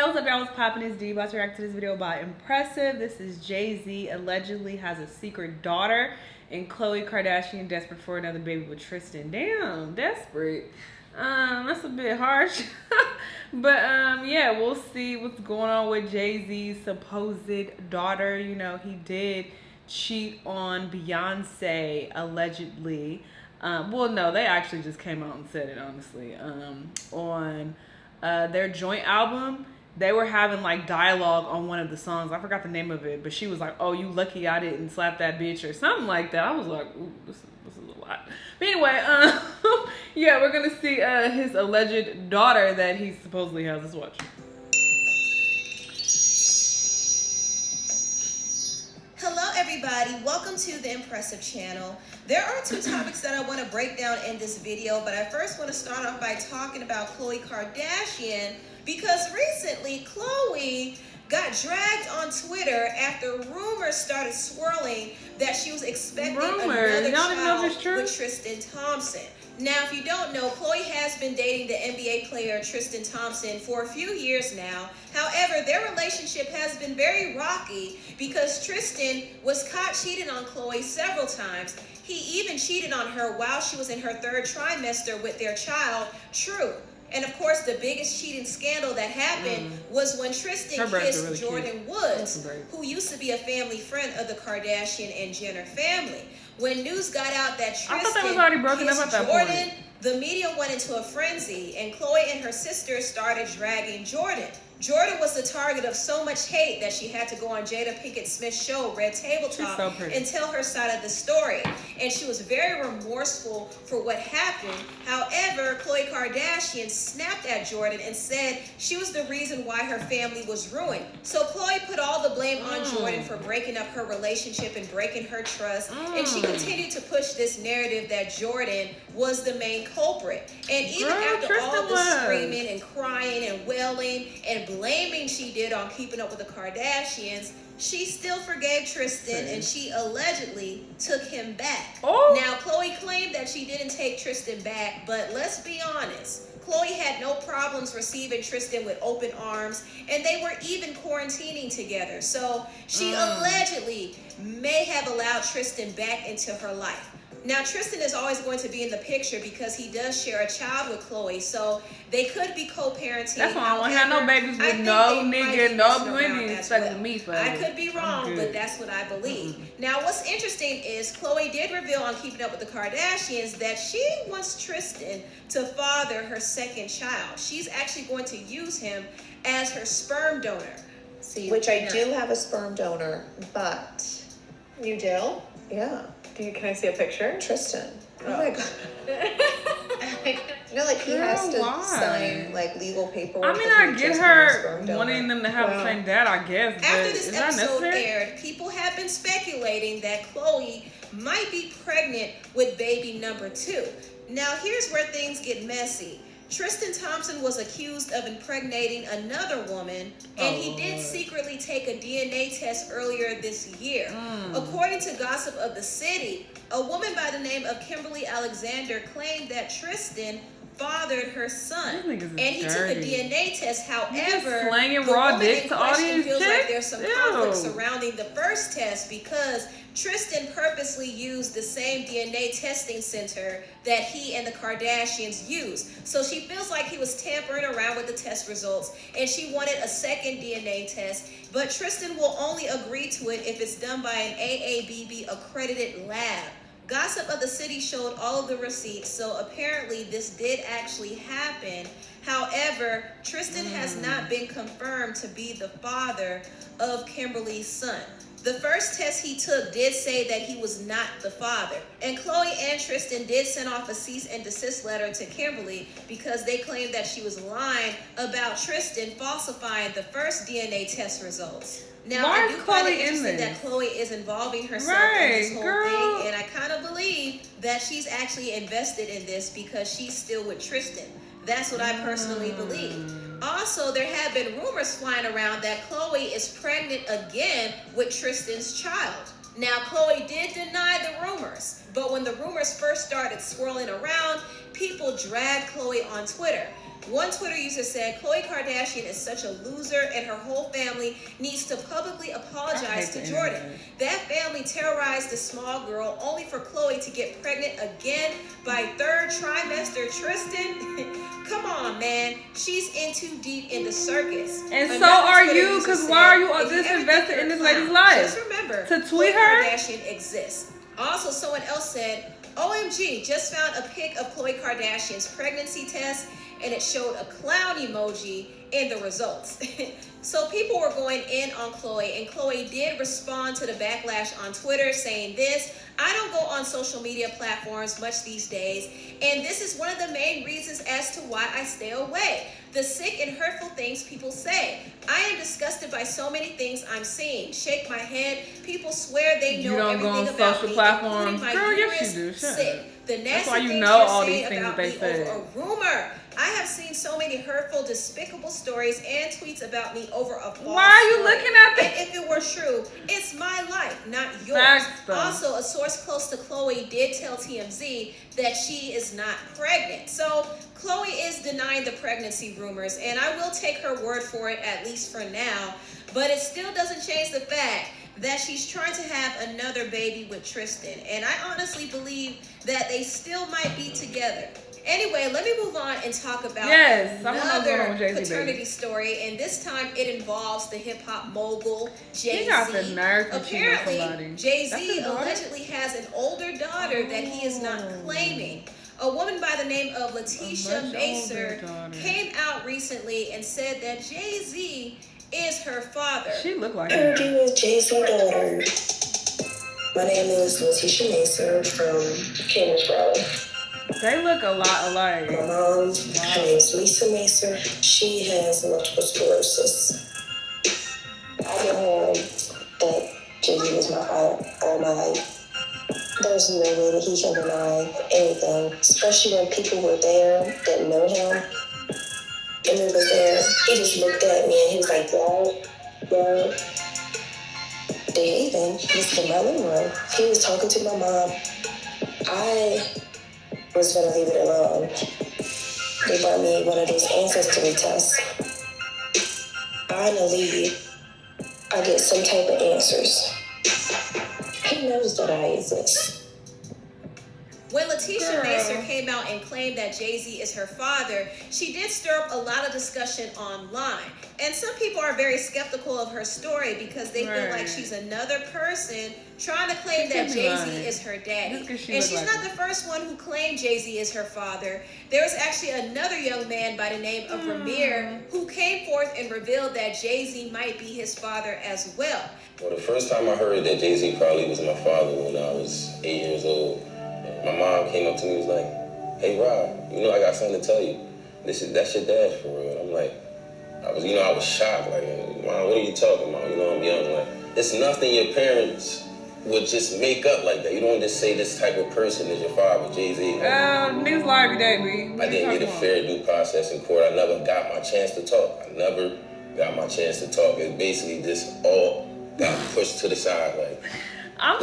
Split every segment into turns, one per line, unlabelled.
what's up, y'all? What's poppin'? It's D. About to react to this video by Impressive. This is JayZ allegedly has a secret daughter, and Khloe Kardashian desperate for another baby with Tristan. Damn, desperate. That's a bit harsh. But yeah, we'll see what's going on with JayZ's supposed daughter. You know, he did cheat on Beyonce allegedly. Well, no, they actually just came out and said it, honestly. On their joint album, they were having like dialogue on one of the songs. I forgot the name of it, but she was like, "Oh, you lucky I didn't slap that bitch," or something like that. I was like, "Ooh, this is a lot." But anyway, yeah, we're gonna see his alleged daughter that he supposedly has. Let's watch.
Hello everybody, welcome to the Impressive channel. There are two topics that I want to break down in this video, but I first want to start off by talking about Khloe Kardashian, because recently Khloe got dragged on Twitter after rumors started swirling that she was expecting another child with Tristan Thompson. Now, if you don't know, Khloe has been dating the NBA player Tristan Thompson for a few years now. However, their relationship has been very rocky because Tristan was caught cheating on Khloe several times. He even cheated on her while she was in her third trimester with their child, True. And of course, the biggest cheating scandal that happened was when Tristan kissed Jordan Woods, who used to be a family friend of the Kardashian and Jenner family. When news got out that Tristan kissed Jordan, the media went into a frenzy, and Khloe and her sister started dragging Jordan. Jordan was the target of so much hate that she had to go on Jada Pinkett Smith's show, Red Table Talk, and tell her side of the story. And she was very remorseful for what happened. However, Khloe Kardashian snapped at Jordan and said she was the reason why her family was ruined. So Khloe put all the blame on Jordan for breaking up her relationship and breaking her trust. And she continued to push this narrative that Jordan was the main culprit. And even after all the screaming and crying and wailing and blaming she did on Keeping Up with the Kardashians, she still forgave Tristan and she allegedly took him back. Now, Khloe claimed that she didn't take Tristan back, but let's be honest. Khloe had no problems receiving Tristan with open arms, and they were even quarantining together. So she allegedly may have allowed Tristan back into her life. Now, Tristan is always going to be in the picture because he does share a child with Khloe, so they could be co-parenting.
That's why I don't have no babies with no nigga, no women stuck with me.
I could be wrong, but that's what I believe. Now, what's interesting is Khloe did reveal on Keeping Up with the Kardashians that she wants Tristan to father her second child. She's actually going to use him as her sperm donor.
Which I do have a sperm donor, but...
You do?
Yeah.
Can I see a picture?
Tristan. Oh my god. You know, like he has to sign like legal paperwork.
I mean, I get her wanting them to have the same dad, I guess.
After this episode aired, people have been speculating that Khloe might be pregnant with baby number 2. Now, here's where things get messy. Tristan Thompson was accused of impregnating another woman, and he did secretly take a DNA test earlier this year. According to Gossip of the City, a woman by the name of Kimberly Alexander claimed that Tristan fathered her son, and he took a DNA test. However, the woman in question feels like there's some conflict surrounding the first test because Tristan purposely used the same DNA testing center that he and the Kardashians used. So she feels like he was tampering around with the test results, and she wanted a second DNA test, but Tristan will only agree to it if it's done by an AABB accredited lab. Gossip of the City showed all of the receipts, so apparently this did actually happen. However, Tristan has not been confirmed to be the father of Kimberly's son. The first test he took did say that he was not the father. And Khloe and Tristan did send off a cease and desist letter to Kimberly because they claimed that she was lying about Tristan falsifying the first DNA test results. Now, I do find it interesting that Khloe is involving herself in this whole thing, and I kind of believe that she's actually invested in this because she's still with Tristan. That's what I personally believe. Also, there have been rumors flying around that Khloe is pregnant again with Tristan's child. Now, Khloe did deny the rumors, but when the rumors first started swirling around, people dragged Khloe on Twitter. One Twitter user said, Khloe Kardashian is such a loser and her whole family needs to publicly apologize to Jordan. That family terrorized the small girl only for Khloe to get pregnant again by third trimester Tristan. Come on, man. She's in too deep in the circus.
And so are you, because why are you all this invested in this lady's life?
Just remember,
to tweet her?
Kardashian exists. Also, someone else said, OMG, just found a pic of Khloe Kardashian's pregnancy test and it showed a clown emoji in the results. So people were going in on Khloe, and Khloe did respond to the backlash on Twitter saying this: I don't go on social media platforms much these days, and this is one of the main reasons as to why I stay away. The sick and hurtful things people say. I am disgusted by so many things I'm seeing. Shake my head. People swear they know everything about me, including my uterus. Sick. The nasty
why you
things
know
you're
all
saying
these things
about
that they
me
said.
over a rumor. I have seen so many hurtful, despicable stories and tweets about me over a false
Why are you
story.
looking at that?
And if it were true, it's my life, not yours.
Facts,
Also, a source close to Khloe did tell TMZ that she is not pregnant. So Khloe is denying the pregnancy rumors, and I will take her word for it, at least for now. But it still doesn't change the fact that she's trying to have another baby with Tristan. And I honestly believe that they still might be together. Anyway, let me move on and talk about another paternity story, and this time it involves the hip-hop mogul JayZ. Apparently, JayZ allegedly has an older daughter that he is not claiming. A woman by the name of Leticia came out recently and said that JayZ is her father.
She looked like
her. She was JayZ's daughter. My name is Leticia Mason from Cambridge.
They look a lot alike.
My mom, her name is Lisa Mason. She has multiple sclerosis. I've been hearing that JayZ was my father all my life. There's no way that he can deny anything, especially when people were there that know him. And he was there, he just looked at me and he was like, well. They even was in my living room. He was talking to my mom. I was gonna leave it alone. They brought me one of those ancestry tests. Finally, I get some type of answers. He knows that I exist.
When Leticia Mason came out and claimed that JayZ is her father, she did stir up a lot of discussion online. And some people are very skeptical of her story because they feel like she's another person trying to claim that JayZ is her daddy. And she's not the first one who claimed JayZ is her father. There was actually another young man by the name of Ramir who came forth and revealed that JayZ might be his father as well.
Well, the first time I heard that JayZ probably was my father when I was 8 years old, my mom came up to me and was like, hey, Rob, you know, I got something to tell you. That's your dad for real. I'm like, I was shocked. Like, Mom, what are you talking about? You know, I'm young. Like, it's nothing your parents would just make up like that. You don't just say this type of person is your father, JayZ.
Niggas lie every day, B.
I didn't get a fair due process in court. I never got my chance to talk. It basically just all got pushed to the side. Like,
I'm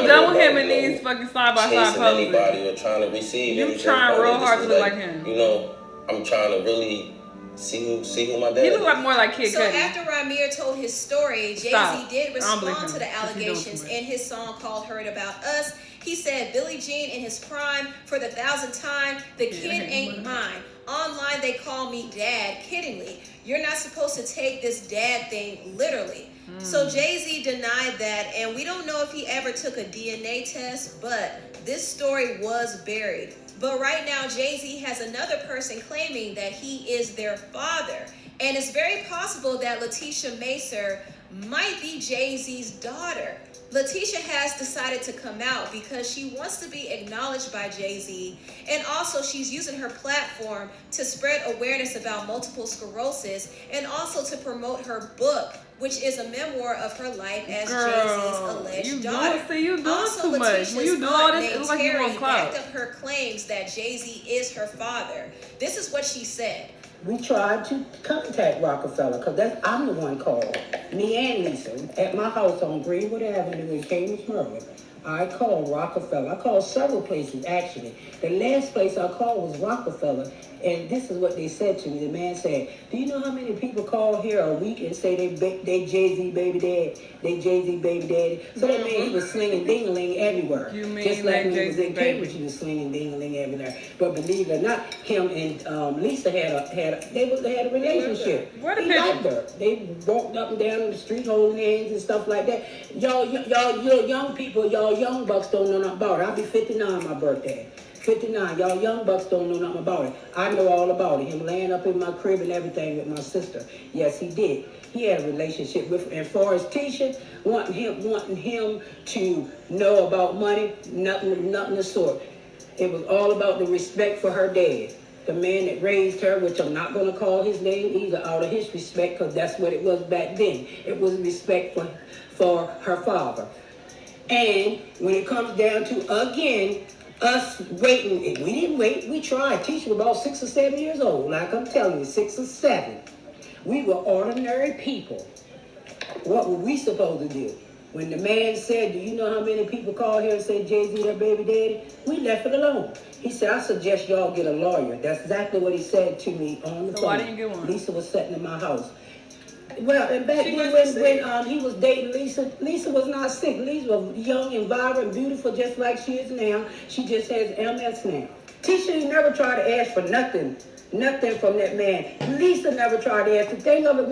done with him in these fucking side-by-side poses.
Anybody or trying to receive
you
anything.
Trying real hard to look like him.
You know, I'm trying to really see who my dad is.
He look like more like Kid Cudi.
So after Ramir told his story, JayZ did respond to the allegations in his song called Heard About Us. He said, Billie Jean in his prime for the 1,000th time, the kid ain't mine. Online they call me dad, kiddingly. You're not supposed to take this dad thing literally. So JayZ denied that, and we don't know if he ever took a DNA test, but this story was buried. But right now, JayZ has another person claiming that he is their father. And it's very possible that Leticia Mason might be JayZ's daughter. Leticia has decided to come out because she wants to be acknowledged by JayZ, and also she's using her platform to spread awareness about multiple sclerosis and also to promote her book, which is a memoir of her life as JayZ's alleged daughter.
You doing
also,
too much. When you do all this, it's like you want clout.
Backed up her claims that JayZ is her father. This is what she said.
We tried to contact Rockefeller because I'm the one called. Me and Lisa at my house on Greenwood Avenue in Cambridge, Maryland. I called Rockefeller. I called several places actually. The last place I called was Rockefeller, And this is what they said to me. The man said, "Do you know how many people call here a week and say they JayZ baby dad, they JayZ baby daddy?" So that means he was slinging ding-a-ling everywhere.
You mean
just like when he was in
JayZ baby?
Cambridge, he was slinging ding-a-ling everywhere. But believe it or not, him and Lisa had a relationship.
What a
He
picture.
liked her. They walked up and down the street holding hands and stuff like that. Y'all young people, y'all young bucks don't know nothing about it. I'll be 59 my birthday. 59. Y'all young bucks don't know nothing about it. I know all about it. Him laying up in my crib and everything with my sister. Yes, he did. He had a relationship with her. And for as Tisha, wanting him to know about money, nothing of the sort. It was all about the respect for her dad. The man that raised her, which I'm not going to call his name either out of his respect, because that's what it was back then. It was respect for her father. And when it comes down to, again, us waiting, we didn't wait, we tried. Tisha was about 6 or 7 years old, like I'm telling you, 6 or 7. We were ordinary people. What were we supposed to do? When the man said, "Do you know how many people call here and say JayZ their baby daddy?" We left it alone. He said, "I suggest y'all get a lawyer." That's exactly what he said to me on the phone.
Why didn't you get one?
Lisa was sitting in my house. Well, and back then when he was dating Lisa, Lisa was not sick. Lisa was young and vibrant, beautiful, just like she is now. She just has MS now. Tisha never tried to ask for nothing from that man. Lisa never tried to ask. The thing of it,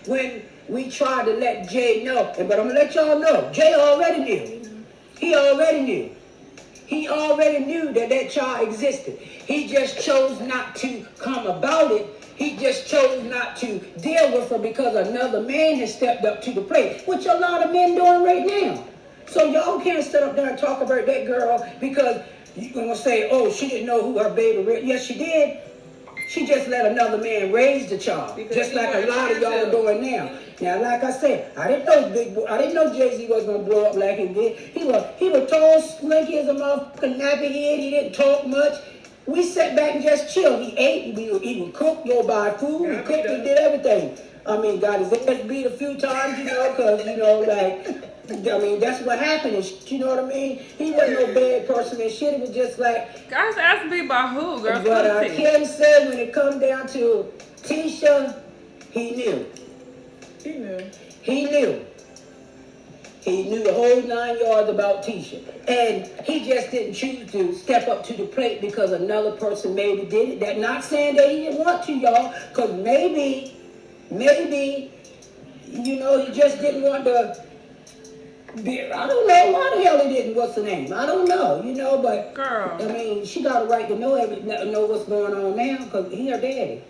when we tried to let Jay know, but I'm gonna let y'all know, Jay already knew. He already knew. He already knew that child existed. He just chose not to come about it. He just chose not to deal with her because another man has stepped up to the plate, which a lot of men doing right now. So y'all can't sit up there and talk about that girl because you're going to say, "Oh, she didn't know who her baby was." Yes, she did. She just let another man raise the child, just like a lot of y'all are doing now. Now, like I said, I didn't know JayZ was gonna blow up like he did. He was tall, slinky as a motherfucking nappy head. He didn't talk much. We sat back and just chilled. He ate. He would cook, go buy food. He cooked. He did everything. I mean, got his ass beat a few times, because that's what happened. You know what I mean? He wasn't no bad person and shit. It was just like.
Guys asked me about who, girl.
But Kim said when it come down to Tisha, he knew. He knew. He knew the whole 9 yards about Tisha. And he just didn't choose to step up to the plate because another person maybe did it. That's not saying that he didn't want to, y'all. Because maybe, he just didn't want to be, I don't know why the hell he didn't. What's the name? I don't know, but
girl,
I mean, she got a right to know what's going on now because he her daddy.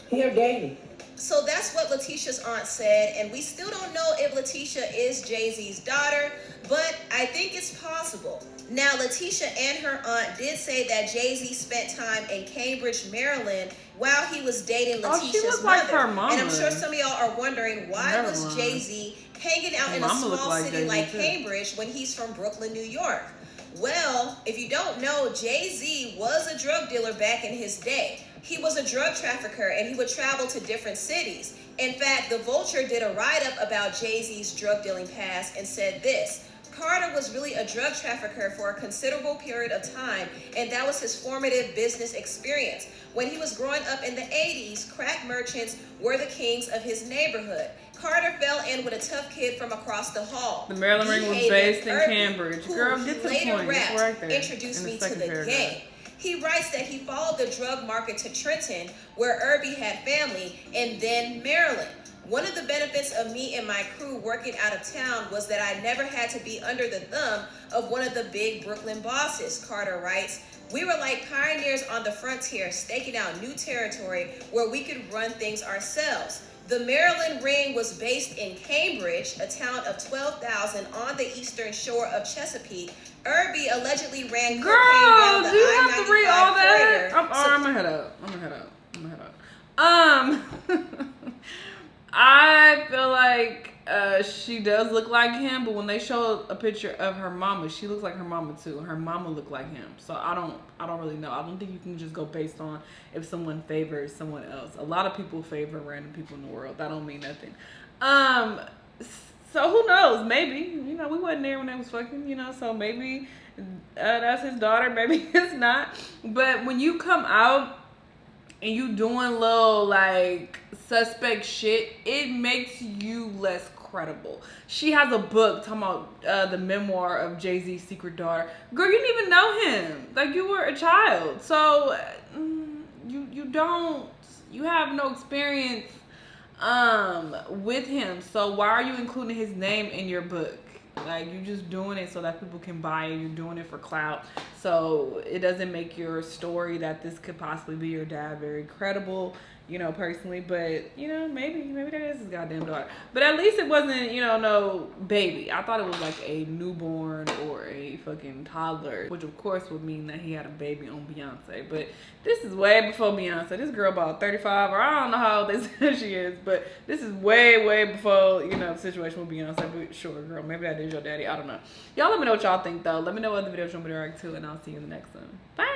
He her daddy.
So that's what Leticia's aunt said, and we still don't know if Leticia is JayZ's daughter, but I think it's possible. Now, Leticia and her aunt did say that JayZ spent time in Cambridge, Maryland, while he was dating Leticia's
she looks
mother.
like her mama.
And I'm sure some of y'all are wondering, why
Never
was
mind.
JayZ hanging out in a small city like Cambridge when he's from Brooklyn, New York? Well, if you don't know, JayZ was a drug dealer back in his day. He was a drug trafficker and he would travel to different cities. In fact, The Vulture did a write-up about JayZ's drug dealing past and said this: Carter was really a drug trafficker for a considerable period of time, and that was his formative business experience. When he was growing up in the 80s, crack merchants were the kings of his neighborhood. Carter fell in with a tough kid from across the hall.
The Maryland ring was based in Cambridge. Girl, get to the
later
point. It's
rapped,
right there.
introduced me to the
paragraph.
game. He writes that he followed the drug market to Trenton, where Irby had family, and then Maryland. One of the benefits of me and my crew working out of town was that I never had to be under the thumb of one of the big Brooklyn bosses, Carter writes. We were like pioneers on the frontier, staking out new territory where we could run things ourselves. The Maryland ring was based in Cambridge, a town of 12,000 on the eastern shore of Chesapeake. Irby allegedly ran cocaine down the
Girl, do you have to read all
I-95
that?
corridor.
I'm gonna head up. I feel like she does look like him, but when they show a picture of her mama, she looks like her mama too. Her mama looked like him. So I don't really know. I don't think you can just go based on if someone favors someone else. A lot of people favor random people in the world. That don't mean nothing. So who knows? Maybe, we wasn't there when they was fucking, so maybe that's his daughter, maybe it's not. But when you come out and you doing little like suspect shit, it makes you less credible. She has a book talking about the memoir of JayZ's secret daughter. Girl, you didn't even know him. Like, you were a child. So you have no experience with him. So why are you including his name in your book? Like, you're just doing it so that people can buy it. You're doing it for clout. So it doesn't make your story that this could possibly be your dad very credible, you know, personally. But, you know, maybe that is his goddamn daughter. But at least it wasn't, you know, no baby. I thought it was like a newborn or a fucking toddler, which of course would mean that he had a baby on Beyonce. But this is way before Beyonce. This girl about 35, or I don't know how old they say she is, but this is way before, you know, the situation with Beyonce. But sure, girl, maybe that is your daddy. I don't know. Y'all let me know what y'all think, though. Let me know what other videos you want me to react to, and I'll see you in the next one. Bye.